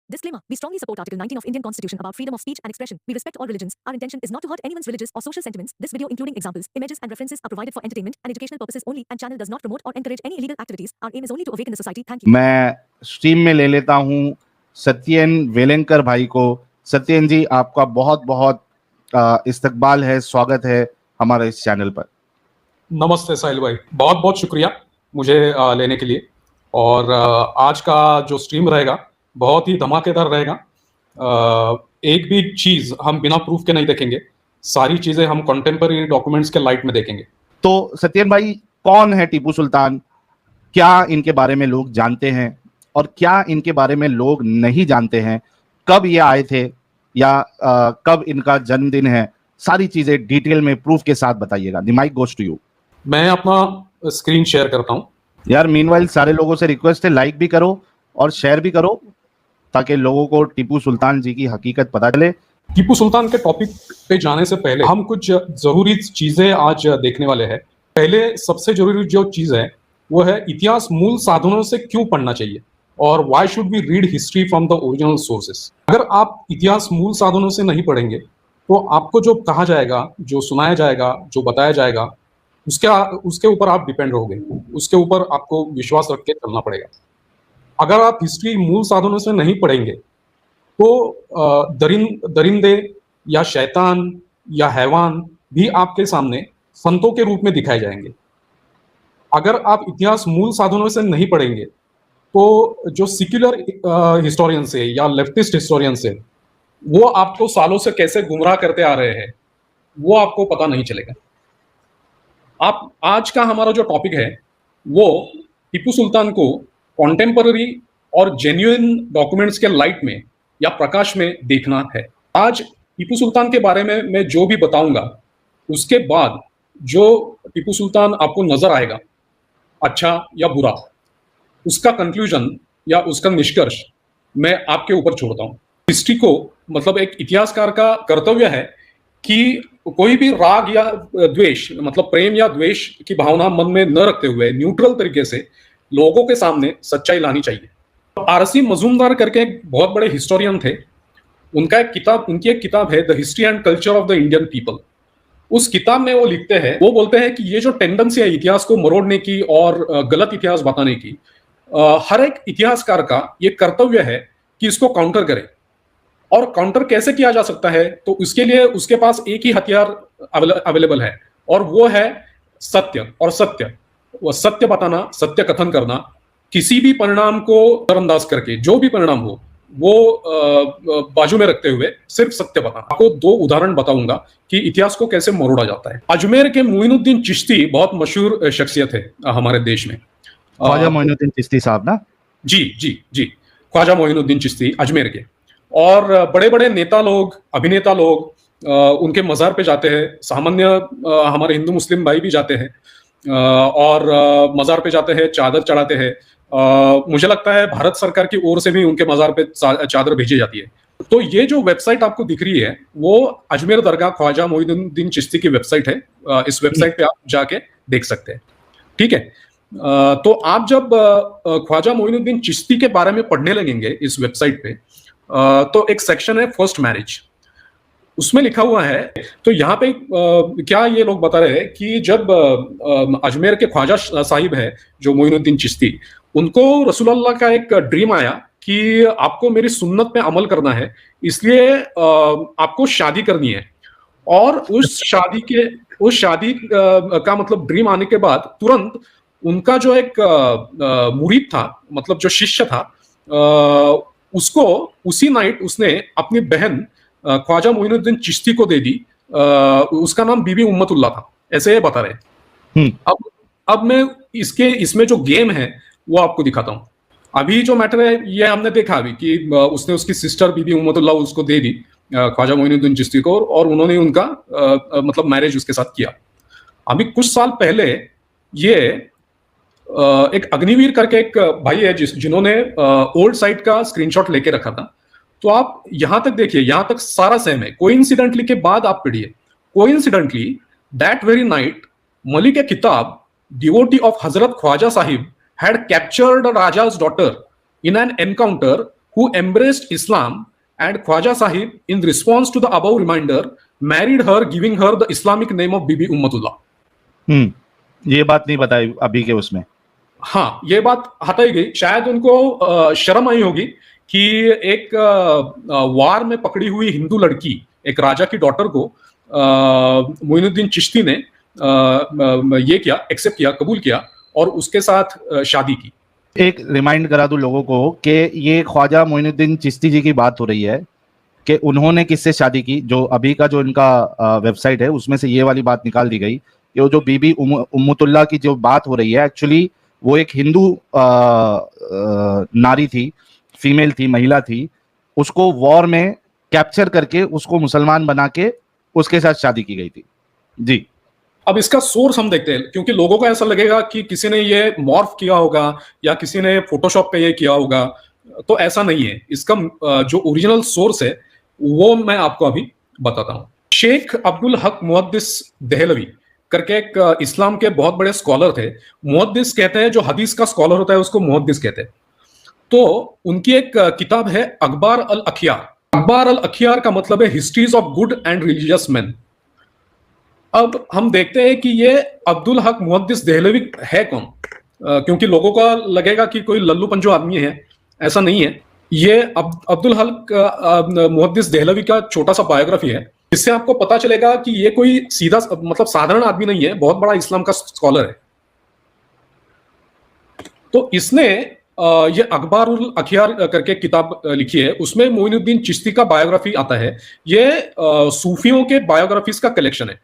Disclaimer. We strongly support Article 19 of Indian Constitution about freedom of speech and expression. We respect all religions. Our intention is not to hurt anyone's religious or social sentiments. This video, including examples, images and references, are provided for entertainment and educational purposes only and channel does not promote or encourage any illegal activities. Our aim is only to awaken the society. Thank you. मैं stream में ले लेता हूं सत्येन वेलेंकर भाई को। सत्येन जी, आपका बहुत बहुत इस्तकबाल है, स्वागत है हमारे इस चैनल पर। नमस्ते साहिल भाई, बहुत बहुत शुक्रिया मुझे लेने के लिए। और आज का जो स्ट्रीम रहेगा बहुत ही धमाकेदार रहेगा। एक भी चीज हम बिना प्रूफ के नहीं देखेंगे, सारी चीजें हम कंटेम्पररी डॉक्यूमेंट्स के लाइट में देखेंगे। तो सत्येन भाई, कौन है टीपू सुल्तान? क्या इनके बारे में लोग जानते हैं और क्या इनके बारे में लोग नहीं जानते हैं? कब ये आए थे या कब इनका जन्मदिन है? सारी चीजें डिटेल में प्रूफ के साथ बताइएगा। The mic goes to you. मैं अपना स्क्रीन शेयर करता हूं। यार, मीनवाइल सारे लोगों से रिक्वेस्ट है, लाइक भी करो और शेयर भी करो ताकि लोगों को टीपू सुल्तान जी की हकीकत पता चले। टीपू सुल्तान के टॉपिक पे जाने से पहले हम कुछ जरूरी चीजें आज देखने वाले हैं। पहले सबसे जरूरी जो चीज है वो है इतिहास मूल साधनों से क्यों पढ़ना चाहिए और why should we read history from the original sources. अगर आप इतिहास मूल साधनों से नहीं पढ़ेंगे तो आपको जो कहा जाएगा, जो सुनाया जाएगा, जो बताया जाएगा, उसके ऊपर आप डिपेंड रहोगे, उसके ऊपर आपको विश्वास रख के चलना पड़ेगा। अगर आप हिस्ट्री मूल साधनों से नहीं पढ़ेंगे तो दरिंदे या शैतान या हैवान भी आपके सामने संतों के रूप में दिखाए जाएंगे। अगर आप इतिहास मूल साधनों से नहीं पढ़ेंगे तो जो सिक्युलर हिस्टोरियंस है या लेफ्टिस्ट हिस्टोरियंस है वो आपको सालों से कैसे गुमराह करते आ रहे हैं वो आपको पता नहीं चलेगा। आप आज का हमारा जो टॉपिक है वो टीपू सुल्तान को कॉन्टेम्पररी और जेन्युइन डॉक्यूमेंट्स के लाइट में या प्रकाश में देखना है। आज टीपू सुल्तान के बारे में मैं जो भी बताऊंगा उसके बाद जो टीपू सुल्तान आपको नजर आएगा, अच्छा या बुरा, उसका कंक्लूजन या उसका निष्कर्ष मैं आपके ऊपर छोड़ता हूं। हिस्ट्री को मतलब एक इतिहासकार का कर्तव्य है कि कोई भी राग या द्वेष, मतलब प्रेम या द्वेष की भावना मन में न रखते हुए न्यूट्रल तरीके से लोगों के सामने सच्चाई लानी चाहिए। आरसी मजूमदार करके एक बहुत बड़े हिस्टोरियन थे। उनकी एक किताब है the history and culture of the Indian people. उस किताब में वो लिखते हैं, वो बोलते हैं कि ये जो टेंडेंसी है इतिहास को मरोड़ने की और गलत इतिहास बताने की, हर एक इतिहासकार का ये कर्तव्य है कि इसको काउंटर करे। और काउंटर कैसे किया जा सकता है? तो उसके लिए उसके पास एक ही हथियार अवेलेबल है और वो है सत्य और सत्य। वो सत्य बताना, सत्य कथन करना, किसी भी परिणाम को नजरअंदाज करके, जो भी परिणाम हो वो बाजू में रखते हुए सिर्फ सत्य बताना। आपको दो उदाहरण बताऊंगा कि इतिहास को कैसे मरोड़ा जाता है। अजमेर के मोइनुद्दीन चिश्ती बहुत मशहूर शख्सियत है हमारे देश में। ख्वाजा मोइनुद्दीन चिश्ती साहब ना? जी जी जी, ख्वाजा मोइनुद्दीन चिश्ती अजमेर के। और बड़े बड़े नेता लोग, अभिनेता लोग उनके मजार पे जाते हैं। सामान्य हमारे हिंदू मुस्लिम भाई भी जाते हैं और मजार पे जाते हैं, चादर चढ़ाते हैं। मुझे लगता है भारत सरकार की ओर से भी उनके मजार पे चादर भेजी जाती है। तो ये जो वेबसाइट आपको दिख रही है वो अजमेर दरगाह ख्वाजा मोइनुद्दीन चिश्ती की वेबसाइट है। इस वेबसाइट पे आप जाके देख सकते हैं, ठीक है। तो आप जब ख्वाजा मोइनुद्दीन चिश्ती के बारे में पढ़ने लगेंगे इस वेबसाइट पे, तो एक सेक्शन है फर्स्ट मैरिज, उसमें लिखा हुआ है। तो यहाँ पे क्या ये लोग बता रहे हैं कि जब अजमेर के ख्वाजा साहिब है जो मोइनुद्दीन चिश्ती, उनको रसूलुल्लाह का एक ड्रीम आया कि आपको मेरी सुन्नत पे अमल करना है, इसलिए आपको शादी करनी है। और उस शादी का मतलब ड्रीम आने के बाद तुरंत उनका जो एक मुरीद था, मतलब जो शिष्य था, उसको उसी नाइट उसने अपनी बहन ख्वाजा मोइनुद्दीन चिश्ती को दे दी। उसका नाम बीबी उम्मतुल्लाह था, ऐसे ये बता रहे। अब मैं इसमें जो गेम है वो आपको दिखाता हूँ। अभी जो मैटर है ये हमने देखा अभी कि उसने उसकी सिस्टर बीबी उम्मतुल्लाह उसको दे दी ख्वाजा मोइनुद्दीन चिश्ती को, और उन्होंने उनका मतलब मैरिज उसके साथ किया। अभी कुछ साल पहले ये एक अग्निवीर करके एक भाई है जिन्होंने ओल्ड साइट का स्क्रीनशॉट लेके रखा था। तो आप यहां तक देखिए, यहां तक सारा सेम है। कोइंसिडेंटली के बाद आप पढ़िए, coincidentally that very night Malik किताब devotee of Hazrat Khwaja Sahib had captured Raja's daughter in an encounter who embraced Islam, and Khwaja Sahib, in response to the above reminder, married her, giving her the Islamic name of Bibi Ummatullah. ये बात नहीं बताई अभी के उसमें। हाँ, ये बात हटाई गई। शायद उनको शर्म आई होगी कि एक वार में पकड़ी हुई हिंदू लड़की, एक राजा की डॉटर को मोइनुद्दीन चिश्ती ने ये किया, एक्सेप्ट किया, कबूल किया और उसके साथ शादी की। एक रिमाइंड करा दूं लोगों को कि ये ख्वाजा मोइनुद्दीन चिश्ती जी की बात हो रही है कि उन्होंने किससे शादी की। जो अभी का जो इनका वेबसाइट है उसमें से ये वाली बात निकाल दी गई कि वो जो बीबी उम्मतुल्लाह की जो बात हो रही है, एक्चुअली वो एक हिंदू नारी थी, फीमेल थी, महिला थी। उसको वॉर में कैप्चर करके उसको मुसलमान बना के उसके साथ शादी की गई थी। जी, अब इसका सोर्स हम देखते हैं, क्योंकि लोगों को ऐसा लगेगा कि किसी ने ये मॉर्फ किया होगा या किसी ने फोटोशॉप पे ये किया होगा, तो ऐसा नहीं है। इसका जो ओरिजिनल सोर्स है वो मैं आपको अभी बताता हूँ। शेख अब्दुल हक मुहद्दिस देहलवी करके एक इस्लाम के बहुत बड़े स्कॉलर थे। मुहद्दिस कहते हैं, जो हदीस का स्कॉलर होता है उसको मुहद्दिस कहते हैं। तो उनकी एक किताब है अखबार अल अखियार। अखबार अल अखियार का मतलब है histories of good and religious man. अब हम देखते हैं कि ये अब्दुल हक मुहद्दिस देहलवी है कौन, क्योंकि लोगों का लगेगा कि कोई लल्लू पंजो आदमी है। ऐसा नहीं है। ये अब्दुल हक मुहद्दिस देहलवी का छोटा सा बायोग्राफी है। इससे आपको पता चलेगा कि ये कोई सीधा मतलब साधारण आदमी नहीं है, बहुत बड़ा इस्लाम का स्कॉलर है। तो इसने ये अखबारुल अखियार करके किताब लिखी है। उसमें मोइनुद्दीन चिश्ती का बायोग्राफी आता है। ये सूफियों के बायोग्राफीज का कलेक्शन है।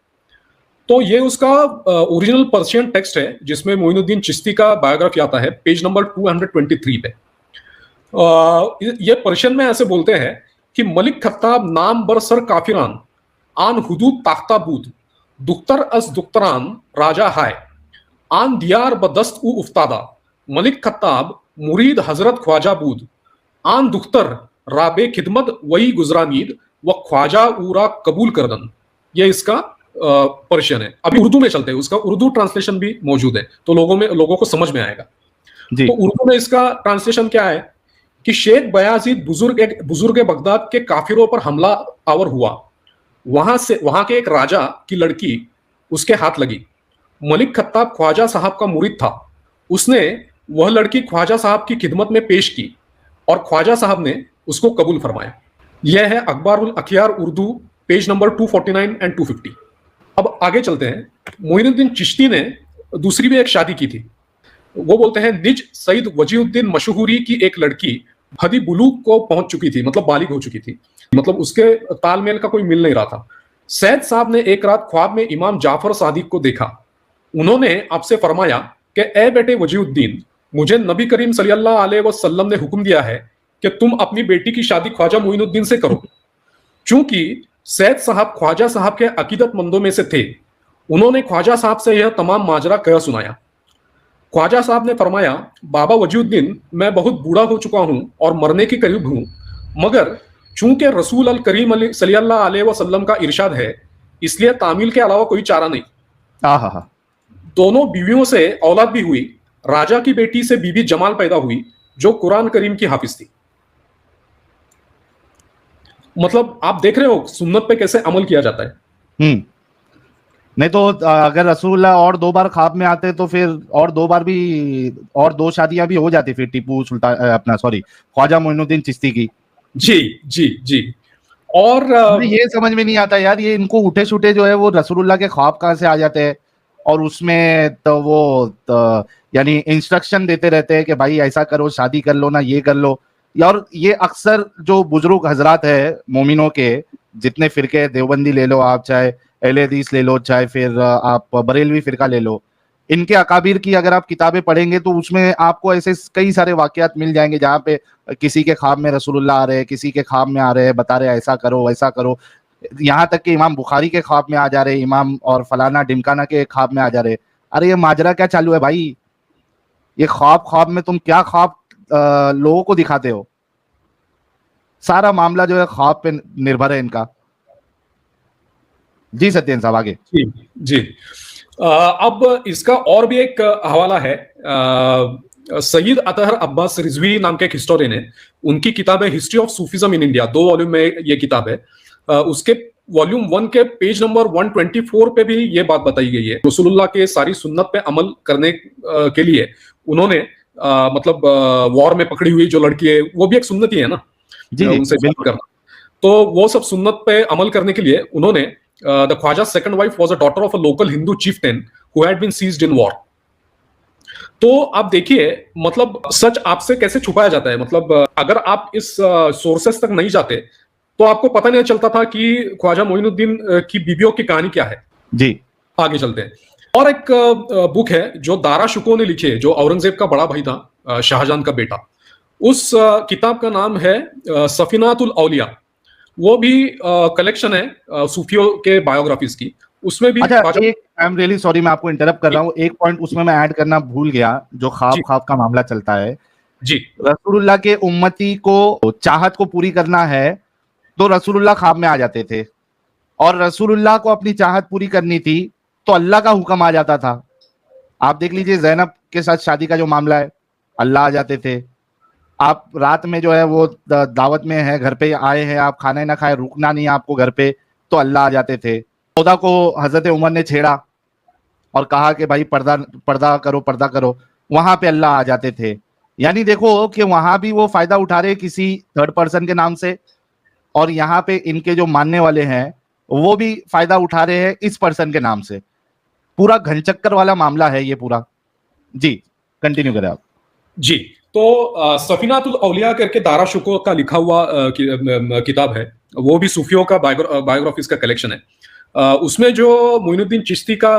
तो ये उसका ओरिजिनल पर्शियन टेक्स्ट है जिसमें मोइनुद्दीन चिश्ती का बायोग्राफी आता है, पेज नंबर 223 पे। ये पर्शियन में ऐसे बोलते हैं कि मलिक खत्ताब नाम बरसर काफिरान आन हुदूद ताख्ताबूद दुख्तर अस दुख्तरान राजा हाय आन दियार बदस्त उ उफ्तादा मलिक खत्ताब मुरीद हजरत ख्वाजा बूद आन दुख्तर राबे खिदमत वही गुजरानीद व ख्वाजा उरा कबूल करदन। ये इसका पर्शियन है। अभी उर्दू में चलते हैं, उसका उर्दू ट्रांसलेशन भी मौजूद है तो लोगों को समझ में आएगा। तो उर्दू में इसका ट्रांसलेशन क्या है कि शेख बयाजीद बुजुर्ग बगदाद के काफिरों पर हमला आवर हुआ। वहां के एक राजा की लड़की उसके हाथ लगी। मलिक खत्ताब ख्वाजा साहब का मुरीद था। उसने वह लड़की ख्वाजा साहब की खिदमत में पेश की और ख्वाजा साहब ने उसको कबूल फरमाया। यह है अखबारुल अखियार उर्दू, पेज नंबर 249 एंड 250। अब आगे चलते हैं। मोइनुद्दीन चिश्ती ने दूसरी भी एक शादी की थी। वो बोलते हैं निज सईद वजीउद्दीन मशहूरी की एक लड़की हदी बुलूग को पहुंच चुकी थी, मतलब बालिग हो चुकी थी, मतलब उसके तालमेल का कोई मिल नहीं रहा था। सैयद साहब ने एक रात ख्वाब में इमाम जाफर सादिक को देखा। उन्होंने आपसे फरमाया कि ए बेटे वजीउद्दीन, मुझे नबी करीम सल्लल्लाहु अलैहि वसल्लम ने हुक्म दिया है कि तुम अपनी बेटी की शादी ख्वाजा मोइनुद्दीन से करो। चूंकि सैयद साहब ख्वाजा साहब के अकीदतमंदों में से थे, उन्होंने ख्वाजा साहब से यह तमाम माजरा कह सुनाया। ख्वाजा साहब ने फरमाया, बाबा वजीउद्दीन, मैं बहुत बूढ़ा हो चुका हूं और मरने के करीब हूं, मगर चूंकि रसूल अल करीम सल्लल्लाहु अलैहि वसल्लम का इरशाद है, इसलिए तामील के अलावा कोई चारा नहीं। दोनों बीवियों से औलाद भी हुई। राजा की बेटी से बीबी जमाल पैदा हुई जो कुरान करीम की हाफिज थी। मतलब आप देख रहे हो सुन्नत पे कैसे अमल किया जाता है। नहीं तो अगर रसूलुल्लाह और 2 बार ख्वाब में आते तो फिर और 2 बार भी और 2 शादियां भी हो जाती फिर टीपू सुल्तान ख्वाजा मोइनुद्दीन चिश्ती की। जी जी जी। और ये समझ में नहीं आता यार, ये इनको उठे छूटे जो है वो रसूलुल्लाह के ख्वाब कहां से आ जाते हैं और उसमें तो वो यानी इंस्ट्रक्शन देते रहते हैं कि भाई ऐसा करो, शादी कर लो ना, ये कर लो। और ये अक्सर जो बुजुर्ग हजरात है मोमिनों के, जितने फिरके, देवबंदी ले लो आप, चाहे अहले हदीस ले लो, चाहे फिर आप बरेलवी फिरका ले लो, इनके अकाबिर की अगर आप किताबें पढ़ेंगे तो उसमें आपको ऐसे कई सारे वाकयात मिल जाएंगे जहाँ पे किसी के ख्वाब में रसूलुल्लाह आ रहे हैं, किसी के ख्वाब में आ रहे हैं, बता रहे ऐसा करो वैसा करो। यहाँ तक कि इमाम बुखारी के ख्वाब में आ जा रहे, इमाम और फलाना ढिमकाना के ख्वाब में आ जा रहे। अरे ये माजरा क्या चालू है भाई? ये ख्वाब में तुम क्या ख्वाब लोगों को दिखाते हो? सारा मामला जो है ख्वाब पे निर्भर है इनका। जी सत्येन साहब आगे। जी। अब इसका और भी एक हवाला है सईद अतहर अब्बास रिजवी नाम के एक हिस्टोरियन है, उनकी किताब है history of Sufism in India, 2 volume में ये किताब है। उसके वॉल्यूम 1 के पेज नंबर 124 पे भी ये बात बताई गई है। रसूलुल्लाह के सारी सुन्नत पे अमल करने के लिए उन्होंने मतलब वॉर में पकड़ी हुई जो लड़की है वो भी एक सुन्नत ही है ना, जी उनसे बिल्कुल करना। तो वो सब सुन्नत पे अमल करने के लिए उन्होंने the Khwaja second wife was a daughter of a local Hindu chieftain who had been seized in war. तो आप देखिए मतलब सच आपसे कैसे छुपाया जाता है। मतलब अगर आप इस सोर्सेस तक नहीं जाते तो आपको पता नहीं चलता था कि ख्वाजा मोइनुद्दीन की बीवियों की कहानी क्या है। जी आगे चलते हैं। और एक बुक है जो दारा शुको ने लिखी है, जो औरंगजेब का बड़ा भाई था, शाहजहां का बेटा। उस किताब का नाम है सफीनातुल औलिया। वो भी कलेक्शन है सूफियों के बायोग्राफीज की। उसमें भी अच्छा, एक आई एम रियली सॉरी, मैं आपको इंटरप्ट कर रहा हूँ, एक पॉइंट उसमें मैं ऐड करना भूल गया, जो ख्वाब का मामला चलता है जी। रसूलुल्लाह के उम्मती को चाहत को पूरी करना है तो रसूलुल्लाह ख्वाब में आ जाते थे, और रसूलुल्लाह को अपनी चाहत पूरी करनी थी तो अल्लाह का हुक्म आ जाता था। आप देख लीजिए ज़ैनब के साथ शादी का जो मामला है, अल्लाह आ जाते थे। आप रात में जो है वो दावत में है, घर पे आए हैं, आप खाना ना खाए, रुकना नहीं आपको घर पे, तो अल्लाह आ जाते थे। सौदा को हजरत उमर ने छेड़ा और कहा कि भाई पर्दा करो, वहां पे अल्लाह आ जाते थे। यानी देखो कि वहां भी वो फायदा उठा रहे किसी थर्ड पर्सन के नाम से, और यहाँ पे इनके जो मानने वाले हैं वो भी फायदा उठा रहे हैं इस पर्सन के नाम से। पूरा घनचक्कर वाला मामला है ये पूरा। जी कंटिन्यू करें आप। जी, तो सफीनातुल औलिया करके दारा शुको का लिखा हुआ किताब है, वो भी सूफियों का बायोग्राफीज का कलेक्शन है। उसमें जो मोइनुद्दीन चिश्ती का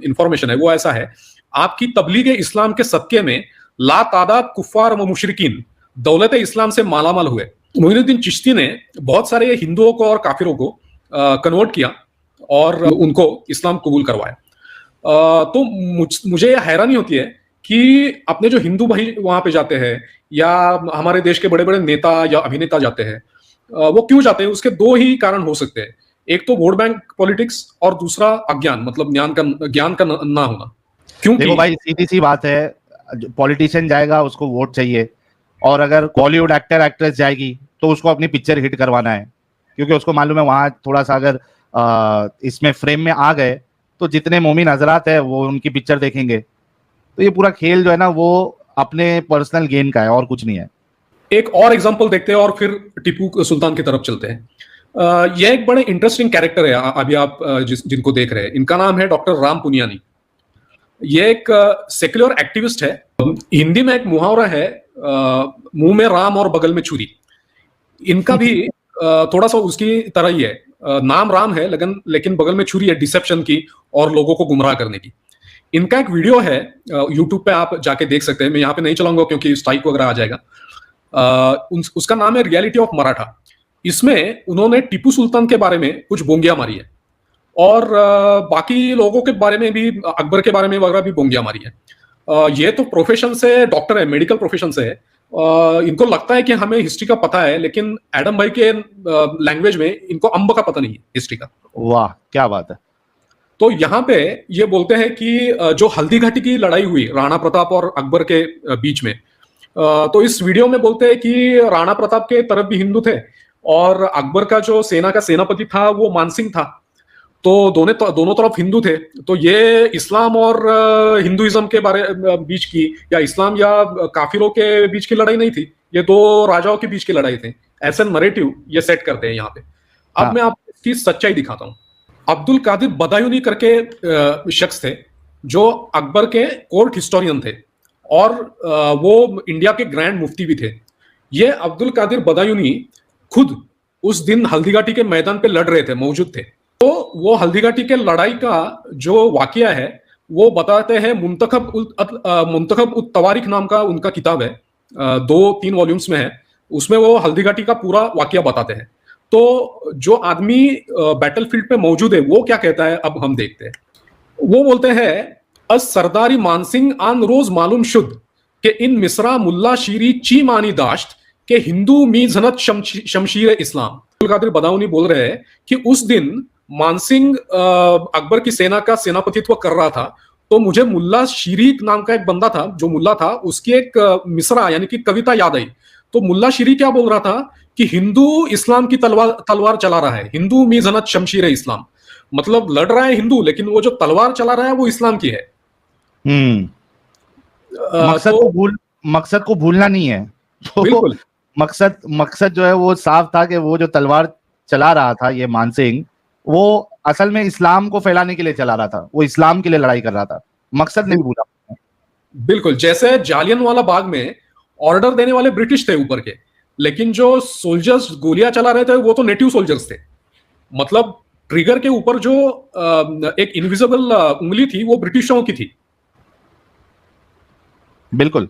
इंफॉर्मेशन है वो ऐसा है, आपकी तबलीग इस्लाम के सदके में ला तादाद कुफ्फार व मुशरिकीन दौलत इस्लाम से मालामाल हुए। मोइनुद्दीन चिश्ती ने बहुत सारे हिंदुओं को और काफिरों को कन्वर्ट किया और उनको इस्लाम कबूल करवाया। तो मुझे हैरानी होती है कि अपने जो हिंदू भाई वहां पे जाते हैं या हमारे देश के बड़े बड़े नेता या अभिनेता जाते हैं, वो क्यों जाते हैं? उसके 2 ही कारण हो सकते हैं। एक तो वोट बैंक पॉलिटिक्स और दूसरा अज्ञान, मतलब ज्ञान का ना होना। क्योंकि देखो भाई सीधी सी बात है, पॉलिटिशियन जाएगा उसको वोट चाहिए, और अगर बॉलीवुड एक्टर एक्ट्रेस जाएगी तो उसको अपनी पिक्चर हिट करवाना है, क्योंकि उसको मालूम है वहां थोड़ा सा अगर इसमें फ्रेम में आ गए तो जितने मोमिन हजरात है वो उनकी पिक्चर देखेंगे। तो ये पूरा खेल जो है ना वो अपने पर्सनल गेन का है और कुछ नहीं है। एक और एग्जांपल देखते हैं और फिर टीपू सुल्तान की तरफ चलते हैं। यह एक बड़े इंटरेस्टिंग कैरेक्टर है, अभी आप जिनको देख रहे हैं। इनका नाम है डॉक्टर राम पुनियानी। ये एक सेक्युलर एक्टिविस्ट है। हिंदी में एक मुहावरा है, मुंह में राम और बगल में छुरी। इनका भी थोड़ा सा उसकी तरह ही है। नाम राम है लेकिन बगल में छुरी है, डिसेप्शन की और लोगों को गुमराह करने की। इनका एक वीडियो है, यूट्यूब पे आप जाके देख सकते हैं। मैं यहाँ पे नहीं चलाऊंगा क्योंकि स्ट्राइक वगैरह आ जाएगा। उसका नाम है रियलिटी ऑफ मराठा। इसमें उन्होंने टीपू सुल्तान के बारे में कुछ बोंगियां मारी है, और बाकी लोगों के बारे में भी, अकबर के बारे में वगैरह भी बोंगियां मारी है। ये तो प्रोफेशन से डॉक्टर है, मेडिकल प्रोफेशन से है। इनको लगता है कि हमें हिस्ट्री का पता है, लेकिन एडम भाई के लैंग्वेज में इनको अंब का पता नहीं है हिस्ट्री का। वाह क्या बात है। तो यहाँ पे ये बोलते हैं कि जो हल्दी घाटी की लड़ाई हुई राणा प्रताप और अकबर के बीच में, तो इस वीडियो में बोलते हैं कि राणा प्रताप के तरफ भी हिंदू थे और अकबर का जो सेना का सेनापति था वो मानसिंह था। तो दोनों तरफ हिंदू थे। तो ये इस्लाम और हिंदुइज्म के बीच की, या इस्लाम या काफिरों के बीच की लड़ाई नहीं थी, ये 2 राजाओं के बीच की लड़ाई थी। ऐसा नरेटिव ये सेट करते हैं यहाँ पे। अब मैं आपको इसकी सच्चाई दिखाता हूँ। अब्दुल कादिर बदायूनी करके शख्स थे जो अकबर के कोर्ट हिस्टोरियन थे, और वो इंडिया के ग्रैंड मुफ्ती भी थे। ये अब्दुल कादिर बदायूनी खुद उस दिन हल्दीघाटी के मैदान पे लड़ रहे थे, मौजूद थे। तो वो हल्दीघाटी के लड़ाई का जो वाकया है वो बताते हैं। मुंतखब उत तवारीख नाम का उनका किताब है, 2-3 वॉल्यूम्स में है। उसमें वो हल्दीघाटी का पूरा वाकया बताते हैं। तो जो आदमी बैटलफील्ड पे मौजूद है वो क्या कहता है, अब हम देखते हैं। वो बोलते हैं, अस सरदारी मानसिंह आन रोज मालूम शुद्ध के इन मिसरा मुल्ला शीरी ची मानी दाश्त के हिंदू मी जनत शमशीर इस्लाम। अब्दुल कादिर बदायूनी बोल रहे हैं कि उस दिन मानसिंह अकबर की सेना का सेनापतित्व कर रहा था, तो मुझे मुल्ला शीरी नाम का एक बंदा था, जो मुल्ला था, उसकी एक मिसरा यानी कि कविता याद आई। तो मुल्ला शीरी क्या बोल रहा था कि हिंदू इस्लाम की तलवार चला रहा है, हिंदू मीज़नत शमशीर इस्लाम, मतलब लड़ रहा है हिंदू, लेकिन वो जो तलवार चला रहा है वो इस्लाम की है। मकसद को भूलना नहीं है। तो बिल्कुल मकसद जो है वो साफ था कि वो जो तलवार चला रहा था ये मानसिंह, वो असल में इस्लाम को फैलाने के लिए चला रहा था, वो इस्लाम के लिए लड़ाई कर रहा था, मकसद नहीं भूला। बिल्कुल, जैसे जालियनवाला बाग में ऑर्डर देने वाले ब्रिटिश थे ऊपर के, लेकिन जो सोल्जर्स गोलियां चला रहे थे वो तो नेटिव सोल्जर्स थे। मतलब ट्रिगर के ऊपर जो एक इनविजिबल उंगली थी वो ब्रिटिशों की थी। बिल्कुल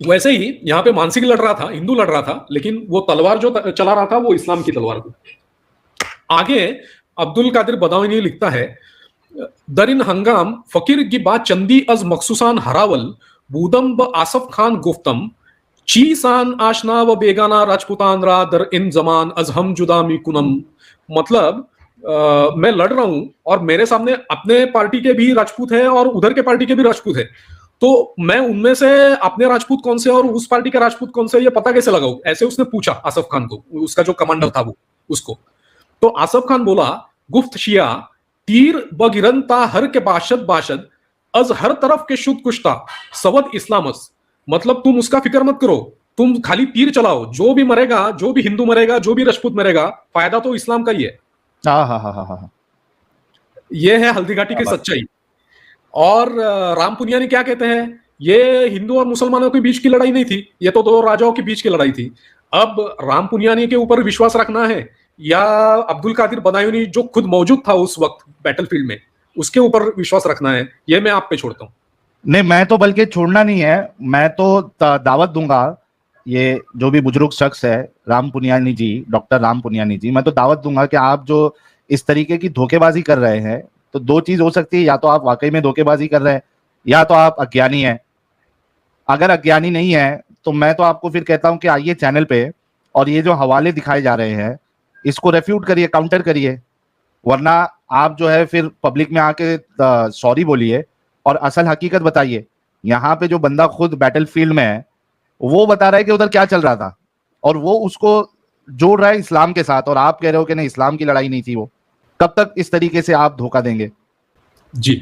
वैसे ही यहां पे मानसिंह लड़ रहा था, हिंदू लड़ रहा था, लेकिन वो तलवार जो चला रहा था वो इस्लाम की तलवार थी। आगे अब्दुल कादिर बदाऊनी लिखता है, दरिन हंगाम फकीर की बात चंदी अज मखसूसान हरावल बूदम ब आसफ खान गुफ्तम चीसान आशना व बेगाना राजपुतान रा दर इन जमान अज हम जुदा मी कुनम। मतलब मैं लड़ रहा हूं और मेरे सामने अपने पार्टी के भी राजपूत है और उधर के पार्टी के भी राजपूत है, तो मैं उनमें से अपने राजपूत कौन से और उस पार्टी के राजपूत कौन से ये पता कैसे लगाऊं, ऐसे उसने पूछा आसफ खान को, उसका जो कमांडर था वो उसको। तो आसफ खान बोला, गुफ्त शिया तीर बगिरनता हर के बाशद बाशद अज हर तरफ के शुद्ध कुश्ता सवद इस्लामस। मतलब तुम उसका फिक्र मत करो, तुम खाली तीर चलाओ, जो भी मरेगा, जो भी हिंदू मरेगा, जो भी राजपूत मरेगा, फायदा तो इस्लाम का ही है। ये है हल्दीघाटी की सच्चाई। और राम पुनिया क्या कहते हैं, ये हिंदू और मुसलमानों के बीच की लड़ाई नहीं थी, ये तो दो राजाओं के बीच की लड़ाई थी। अब राम पुनियानी के ऊपर विश्वास रखना है या अब्दुल कादिर बदायूनी जो खुद मौजूद था उस वक्त बैटलफील्ड में, उसके ऊपर विश्वास रखना है, ये मैं आप पे छोड़ता हूं। नहीं, मैं तो बल्कि छोड़ना नहीं है, मैं तो दावत दूंगा, ये जो भी बुजुर्ग शख्स है राम पुनियानी जी, डॉक्टर राम पुनियानी जी, मैं तो दावत दूंगा कि आप जो इस तरीके की धोखेबाजी कर रहे हैं, तो दो चीज हो सकती है, या तो आप वाकई में धोखेबाजी कर रहे हैं या तो आप अज्ञानी हैं। अगर अज्ञानी नहीं है तो मैं तो आपको फिर कहता हूं कि आइए चैनल पे और ये जो हवाले दिखाए जा रहे हैं इसको रेफ्यूट करिए, काउंटर करिए, वरना आप जो है फिर पब्लिक में आके सॉरी बोलिए और असल हकीकत बताइए। यहाँ पे जो बंदा खुद बैटलफील्ड में है वो बता रहा है कि उधर क्या चल रहा था और वो उसको जोड़ रहा है इस्लाम के साथ, और आप कह रहे हो कि नहीं इस्लाम की लड़ाई नहीं थी वो। कब तक इस तरीके से आप धोखा देंगे? जी